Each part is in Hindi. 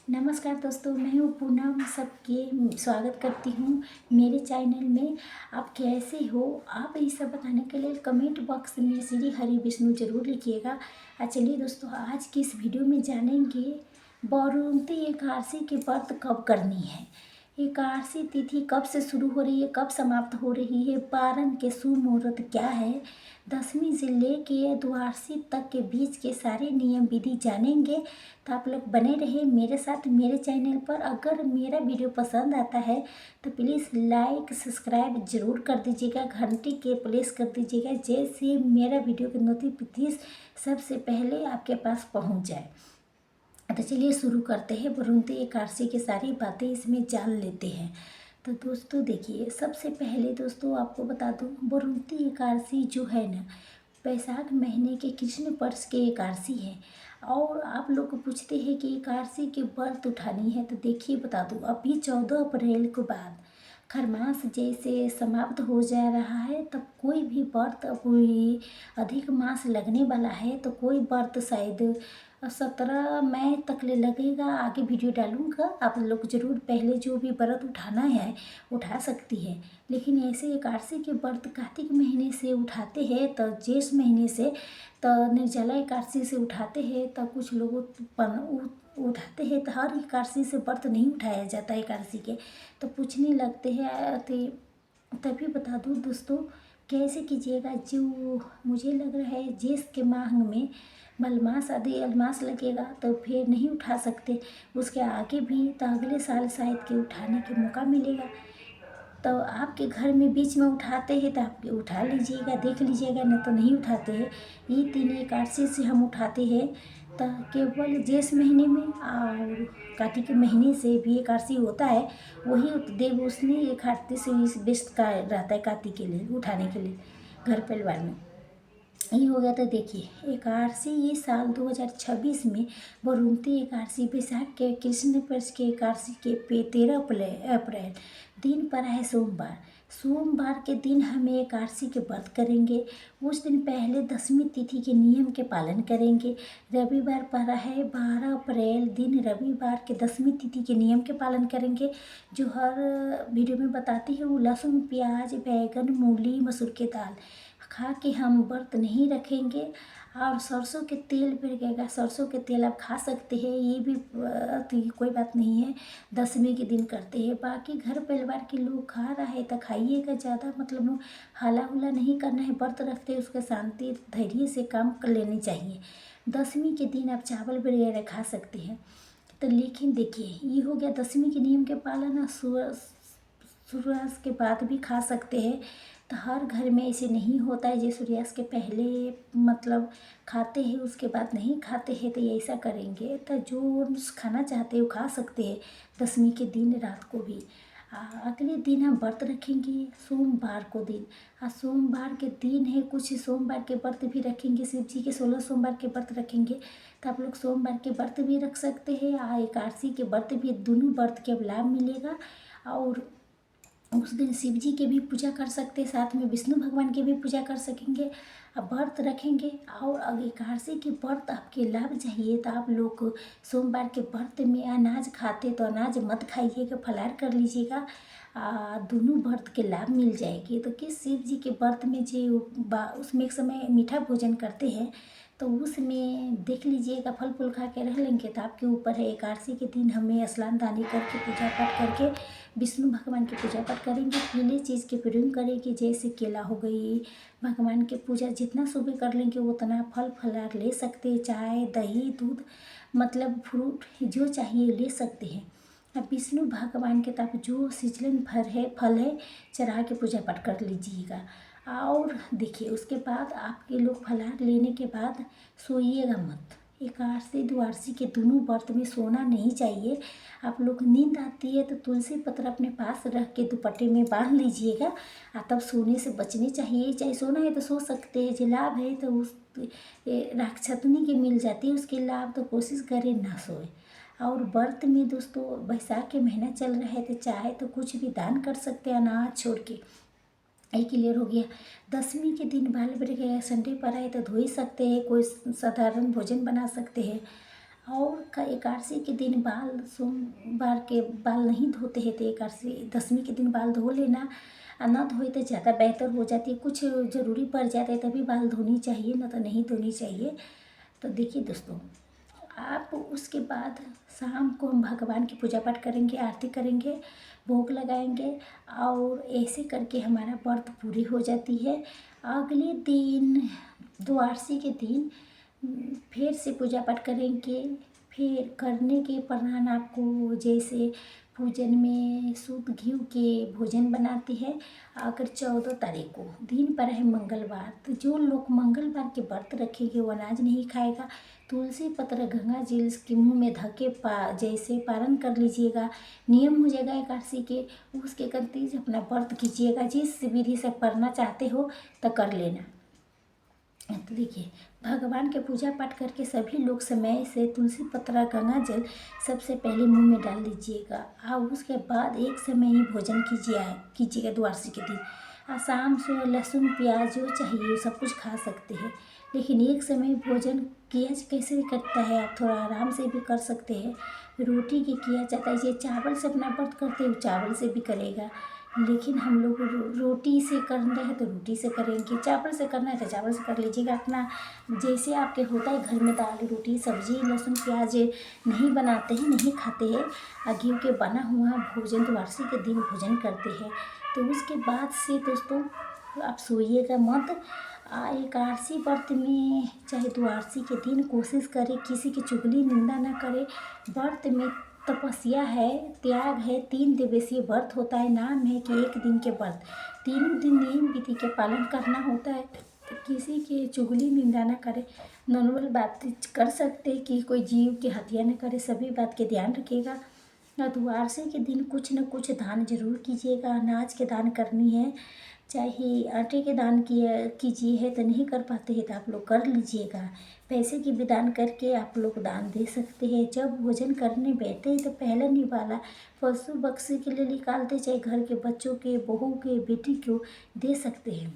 नमस्कार दोस्तों, मैं हूँ पूनम। सबके स्वागत करती हूँ मेरे चैनल में। आप कैसे हो? आप ये सब बताने के लिए कमेंट बॉक्स में श्री हरि विष्णु जरूर लिखिएगा। चलिए दोस्तों, आज की इस वीडियो में जानेंगे बारुणती एकादशी के व्रत कब करनी है, एकादशी तिथि कब से शुरू हो रही है, कब समाप्त हो रही है, पारण के शुभ मुहूर्त क्या है, दशमी से लेके द्वादशी तक के बीच के सारे नियम विधि जानेंगे। तो आप लोग बने रहे मेरे साथ मेरे चैनल पर। अगर मेरा वीडियो पसंद आता है तो प्लीज़ लाइक सब्सक्राइब ज़रूर कर दीजिएगा, घंटी के प्रेस कर दीजिएगा, जैसे मेरा वीडियो की नोटिफिकेशन सबसे पहले आपके पास पहुंच जाए। तो चलिए शुरू करते हैं। बारुणती एकादशी की सारी बातें इसमें जान लेते हैं। तो दोस्तों देखिए, सबसे पहले दोस्तों आपको बता दूं, बारुणती एकादशी जो है ना, बैसाख महीने के कृष्ण पक्ष के एकादशी है। और आप लोग पूछते हैं कि एकादशी के व्रत उठानी है, तो देखिए बता दूं, अभी 14 अप्रैल के बाद खरमास जैसे समाप्त हो जा रहा है, तब कोई भी व्रत, कोई अधिक मास लगने वाला है, तो कोई व्रत शायद 17 मई तक ले लगेगा। आगे वीडियो डालूंगा, आप लोग जरूर पहले जो भी व्रत उठाना है उठा सकती है। लेकिन ऐसे एकादशी के व्रत कार्तिक महीने से उठाते हैं, तो ज्येष्ठ महीने से, तो निर्जला एकादशी से उठाते हैं, तो कुछ लोग उठाते हैं। तो हर एकादशी से व्रत नहीं उठाया जाता एकादशी के, तो पूछने लगते हैं। तो तभी बता दूँ दोस्तों, कैसे कीजिएगा। जो मुझे लग रहा है ज्येष्ठ के माह में मलमास आदि अलमास लगेगा, तो फिर नहीं उठा सकते। उसके आगे भी तो अगले साल शायद के उठाने के मौका मिलेगा। तो आपके घर में बीच में उठाते हैं तो आप उठा लीजिएगा, देख लीजिएगा, न तो नहीं उठाते हैं। ये 3 एकादशी से हम उठाते हैं, तो केवल ज्येष्ठ महीने में और कार्तिक महीने से भी एकादशी होता है। वही देव उसने एकादशी से इस बेस्ट का रहता है कार्तिक के लिए उठाने के लिए घर परिवार में। ये हो गया। तो देखिए, एकादशी ये साल 2026 में बारुणती एकादशी बैसाख के कृष्ण पक्ष के एकादशी के 13 अप्रैल दिन पर है सोमवार। सोमवार के दिन हम एकादशी के व्रत करेंगे। उस दिन पहले दशमी तिथि के नियम के पालन करेंगे। रविवार पर है 12 अप्रैल दिन, रविवार के दशमी तिथि के नियम के पालन करेंगे, जो हर वीडियो में बताती हूँ। लहसुन, प्याज, बैगन, मूली, मसूर की दाल खा के हम व्रत नहीं रखेंगे। और सरसों के तेल भी लगेगा, सरसों के तेल आप खा सकते हैं, ये भी तो कोई बात नहीं है, दशमी के दिन करते हैं। बाकी घर परिवार के लोग खा रहा है तो खाइएगा, ज़्यादा मतलब हाला हुला नहीं करना है। व्रत रखते हैं उसके शांति धैर्य से काम कर लेनी चाहिए। दशमी के दिन आप चावल वगैरह खा सकते हैं। तो लेकिन देखिए, ये हो गया दशमी के नियम के पालन। सूर्यास्त के बाद भी खा सकते हैं, तो हर घर में ऐसे नहीं होता है जो सूर्यास्त के पहले मतलब खाते हैं उसके बाद नहीं खाते हैं। तो ये ऐसा करेंगे तो जो खाना चाहते हैं वो खा सकते हैं दशमी के दिन रात को भी। अगले दिन हम व्रत रखेंगे सोमवार को दिन। सोमवार के दिन है, कुछ सोमवार के व्रत भी रखेंगे, शिव जी के 16 सोमवार के व्रत रखेंगे। तो आप लोग सोमवार के व्रत भी रख सकते हैं, एकादशी के व्रत भी, दोनों व्रत के लाभ मिलेगा। और उस दिन शिव जी के भी पूजा कर सकते हैं, साथ में विष्णु भगवान की भी पूजा कर सकेंगे। अब व्रत रखेंगे। और एकादशी के व्रत आपके लाभ चाहिए तो आप लोग सोमवार के व्रत में अनाज खाते तो अनाज मत खाइएगा, फलाहार कर लीजिएगा। दोनों व्रत के लाभ मिल जाएगी। तो किस शिव जी के व्रत में जो उसमें एक समय मीठा भोजन करते हैं, तो उसमें देख लीजिएगा, फल फूल खा के रह लेंगे तो आपके ऊपर है। एकादशी के दिन हमें स्नान दानी करके पूजा पाठ करके विष्णु भगवान की पूजा पाठ करेंगे। पीले चीज़ की प्रयोग करेंगे, जैसे केला हो गई, भगवान की पूजा जितना सुबह कर लेंगे उतना फल फलार ले सकते हैं। चाय, दही, दूध, मतलब फ्रूट जो चाहिए ले सकते हैं। अब विष्णु भगवान के तब जो सीजन फल है चढ़ा के पूजा पाठ कर लीजिएगा। और देखिए, उसके बाद आपके लोग फलाहार लेने के बाद सोइएगा मत। एकादशी द्वादशी के दोनों व्रत में सोना नहीं चाहिए। आप लोग नींद आती है तो तुलसी पत्र अपने पास रख के दुपट्टे में बांध लीजिएगा, तब सोने से बचने चाहिए। चाहे सोना है तो सो सकते हैं, जो लाभ है तो उस राक्षतनी की मिल जाती है उसके लाभ, तो कोशिश करें ना सोए। और व्रत में दोस्तों बैसाख के महीना चल रहा है, तो चाहे तो कुछ भी दान कर सकते हैं अनाज छोड़ के। ये क्लियर हो गया। दशमी के दिन बाल बच्चे संडे पर आए तो धो ही सकते हैं, कोई साधारण भोजन बना सकते हैं। और एकादशी के दिन बाल सोमवार के बाल नहीं धोते हैं तो एकादशी दशमी के दिन बाल धो लेना, ना धोए तो ज़्यादा बेहतर हो जाती है। कुछ ज़रूरी पड़ जाता है तभी बाल धोनी चाहिए, ना तो नहीं धोनी चाहिए। तो देखिए दोस्तों, आप उसके बाद शाम को हम भगवान की पूजा पाठ करेंगे, आरती करेंगे, भोग लगाएंगे और ऐसे करके हमारा व्रत पूरी हो जाती है। अगले दिन द्वादशी के दिन फिर से पूजा पाठ करेंगे। फिर करने के उपरांत आपको जैसे पूजन में शुद्ध घी के भोजन बनाती है। अगर 14 तारीख को दिन पर है मंगलवार, तो जो लोग मंगलवार के व्रत रखेंगे वो अनाज नहीं खाएगा। तुलसी पत्र गंगा जल के मुंह में धके जैसे पारण कर लीजिएगा, नियम हो जाएगा एकादशी के। उसके करते अपना व्रत कीजिएगा, जिस विधि से करना चाहते हो तो कर लेना। तो देखिए, भगवान के पूजा पाठ करके सभी लोग समय से तुलसी पत्रा गंगा जल सबसे पहले मुंह में डाल लीजिएगा और उसके बाद एक समय ही भोजन कीजिएगा द्वादशी के दिन। और शाम से लहसुन प्याज जो चाहिए सब कुछ खा सकते हैं, लेकिन एक समय भोजन किया कैसे करता है, आप थोड़ा आराम से भी कर सकते हैं। रोटी की किया जाता है, ये चावल से अपना व्रत करते हो चावल से भी करेगा, लेकिन हम लोग रोटी से कर रहे हैं तो रोटी से करेंगे, चावल से करना है तो चावल से कर लीजिएगा अपना जैसे आपके होता है। घर में दाल रोटी सब्जी लहसुन प्याज नहीं बनाते हैं, नहीं खाते हैं, घी के बना हुआ भोजन द्वादशी के दिन भोजन करते हैं। तो उसके बाद से दोस्तों आप सोइएगा मत। एकादशी व्रत में चाहे द्वादशी के दिन कोशिश करें किसी की चुगली निंदा ना करें। व्रत में तपस्या है, त्याग है, 3 दिवसीय व्रत होता है। नाम है कि एक दिन के व्रत, तीनों दिन नियम विधि के पालन करना होता है। तो किसी की चुगली निंदा ना करे, नॉर्मल बात कर सकते कि कोई जीव की हत्या न करे, सभी बात के ध्यान रखिएगा। द्वादशी के दिन कुछ न कुछ दान जरूर कीजिएगा। अनाज के दान करनी है, चाहे आटे के दान कीजिए है तो नहीं कर पाते हैं तो आप लोग कर लीजिएगा। पैसे की भी दान करके आप लोग दान दे सकते हैं। जब भोजन करने बैठे हैं तो पहला निवाला पशु पक्षी के लिए निकालते, चाहे घर के बच्चों के, बहू के, बेटी को दे सकते हैं।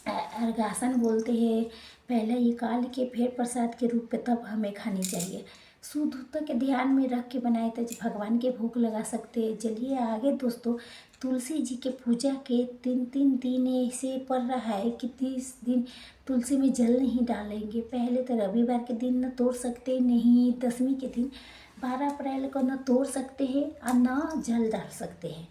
अर्घासन बोलते हैं, पहले निकाल के फिर प्रसाद के रूप में तब हमें खानी चाहिए। शुद्धता के ध्यान में रख के बनाए तो भगवान के भोग लगा सकते हैं। चलिए आगे दोस्तों, तुलसी जी के पूजा के 3 दिन ऐसे पड़ रहा है कि 30 दिन तुलसी में जल नहीं डालेंगे। पहले तो रविवार के दिन न तोड़ सकते, नहीं दशमी के दिन 12 अप्रैल को न तोड़ सकते हैं और न जल डाल सकते हैं,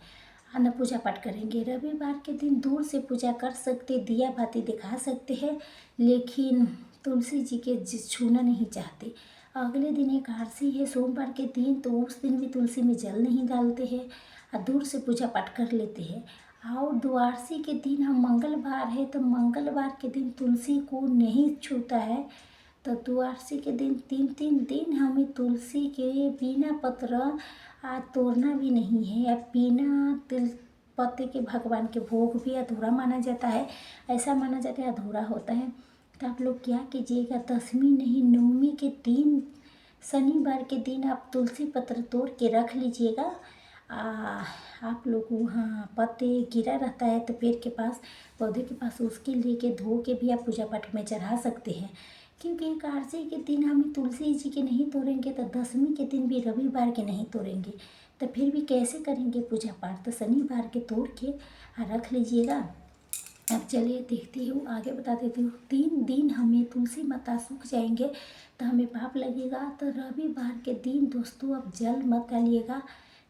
न पूजा पाठ करेंगे। रविवार के दिन दूर से पूजा कर सकते, दिया बाती दिखा सकते हैं, लेकिन तुलसी जी के छूना नहीं चाहते। अगले दिन एकादशी है सोमवार के दिन, तो उस दिन भी तुलसी में जल नहीं डालते हैं और दूर से पूजा पाठ कर लेते हैं। और द्वादशी के दिन हम मंगलवार है तो मंगलवार के दिन तुलसी को नहीं छूता है। तो द्वादशी के दिन 3 दिन हमें तुलसी के बिना पत्र तोड़ना भी नहीं है, या बिना तिल पत्ते के भगवान के भोग भी अधूरा माना जाता है। ऐसा माना जाता है अधूरा होता है। तो आप लोग क्या कीजिएगा, दशमी नहीं नवमी के दिन शनिवार के दिन आप तुलसी पत्र तोड़ के रख लीजिएगा। आप लोग वहाँ पत्ते गिरा रहता है तो पेड़ के पास, पौधे के पास, उसके लेके धो के भी आप पूजा पाठ में चढ़ा सकते हैं। क्योंकि एकादशी के दिन हम तुलसी जी के नहीं तोड़ेंगे तो दशमी के दिन भी रविवार के नहीं तोड़ेंगे, तो फिर भी कैसे करेंगे पूजा पाठ। तो शनिवार के तोड़ के रख लीजिएगा। अब चलिए देखती हूँ, आगे बता देती हूँ। 3 दिन हमें तुलसी माता सूख जाएंगे तो हमें पाप लगेगा। तो रविवार के दिन दोस्तों आप जल मत डालिएगा,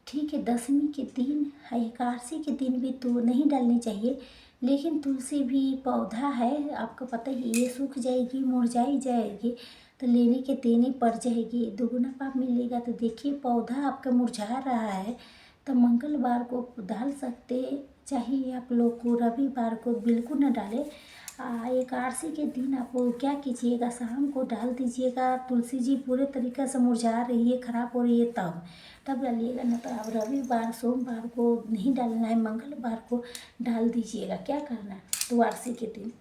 ठीक है। दशमी के दिन, एकादशी के दिन भी तो नहीं डालनी चाहिए, लेकिन तुलसी भी पौधा है, आपको पता ही, ये सूख जाएगी, मुरझाई जाएगी तो लेने के देने पड़ जाएगी, दुगुना पाप मिलेगा। तो देखिए पौधा आपका मुरझा रहा है तो मंगलवार को डाल सकते, चाहिए आप लोग को रविवार को बिल्कुल न डालें। एकादशी के दिन आप क्या कीजिएगा, शाम को डाल दीजिएगा। तुलसी जी पूरे तरीक़े से मुरझा रही है, ख़राब हो रही है तब डालिएगा, न तो आप रविवार सोमवार को नहीं डालना है, मंगलवार को डाल दीजिएगा। क्या करना है, द्वादशी के दिन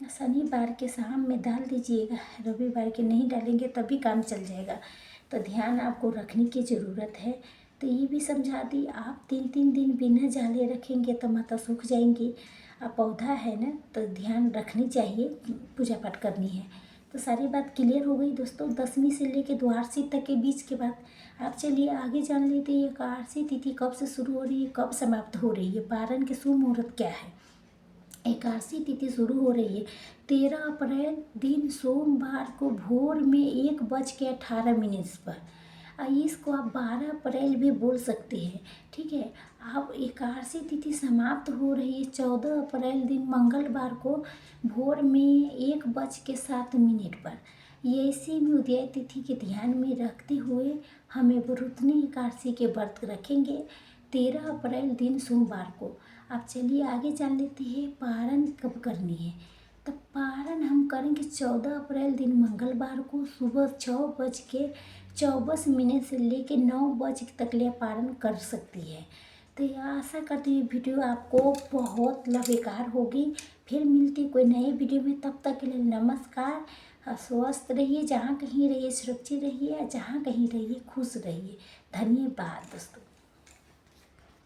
शनिवार के शाम में डाल दीजिएगा, रविवार के नहीं डालेंगे तभी काम चल जाएगा। तो ध्यान आपको रखने की ज़रूरत है। तो ये भी समझा दी, आप 3 दिन बिना जाले रखेंगे तो माता सूख जाएंगी। अब पौधा है ना तो ध्यान रखनी चाहिए, पूजा पाठ करनी है। तो सारी बात क्लियर हो गई दोस्तों। 10वीं से लेके द्वादशी तक के बीच के बाद आप चलिए आगे जान लेते हैं एकादशी तिथि कब से शुरू हो रही है, कब समाप्त हो रही है, पारण के शुभ मुहूर्त क्या है। एकादशी तिथि शुरू हो रही है 13 अप्रैल दिन सोमवार को भोर में 1:18 पर। इसको आप 12 अप्रैल भी बोल सकते हैं, ठीक है। अब एकादशी तिथि समाप्त हो रही है 14 अप्रैल दिन मंगलवार को भोर में 1:07 पर। ये इसी में उदय तिथि के ध्यान में रखते हुए हमें वरुथनी एकादशी के व्रत रखेंगे 13 अप्रैल दिन सोमवार को। अब चलिए आगे जान लेते हैं पारण कब करनी है। तो पारण हम करेंगे 14 अप्रैल दिन मंगलवार को सुबह 6:24 से लेकर 9 बजे तक ले पारण कर सकती है। तो यह आशा करती हूँ वीडियो आपको बहुत लाभकारी होगी। फिर मिलती कोई नई वीडियो में, तब तक के लिए नमस्कार। स्वस्थ रहिए, जहाँ कहीं रहिए सुरक्षित रहिए, जहाँ कहीं रहिए खुश रहिए। धन्यवाद दोस्तों।